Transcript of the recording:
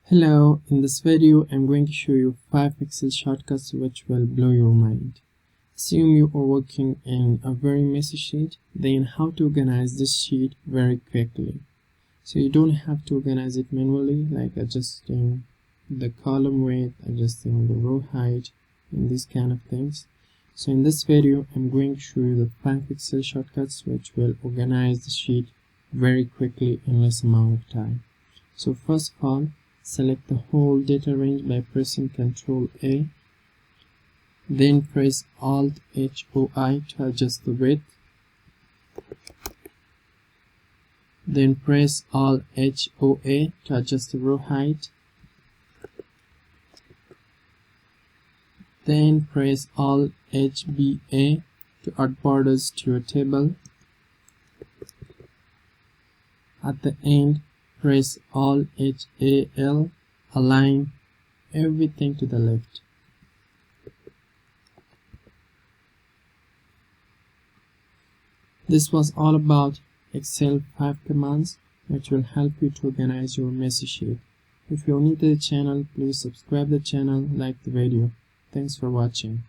Hello, in this video I'm going to show you 5 Excel shortcuts which will blow your mind. Assume you are working in a very messy sheet, then how to organize this sheet very quickly. So you don't have to organize it manually, like adjusting the column weight, adjusting the row height, and these kind of things. So in this video I'm going to show you the 5 Excel shortcuts which will organize the sheet very quickly in less amount of time. So first of all, select the whole data range by pressing Ctrl A. Then press Alt HOI to adjust the width. Then press Alt HOA to adjust the row height. Then press Alt HBA to add borders to your table. At the end, press Alt HAL, align everything to the left. This was all about Excel 5 commands which will help you to organize your messy sheet. If you are new to the channel, please subscribe the channel, like the video. Thanks for watching.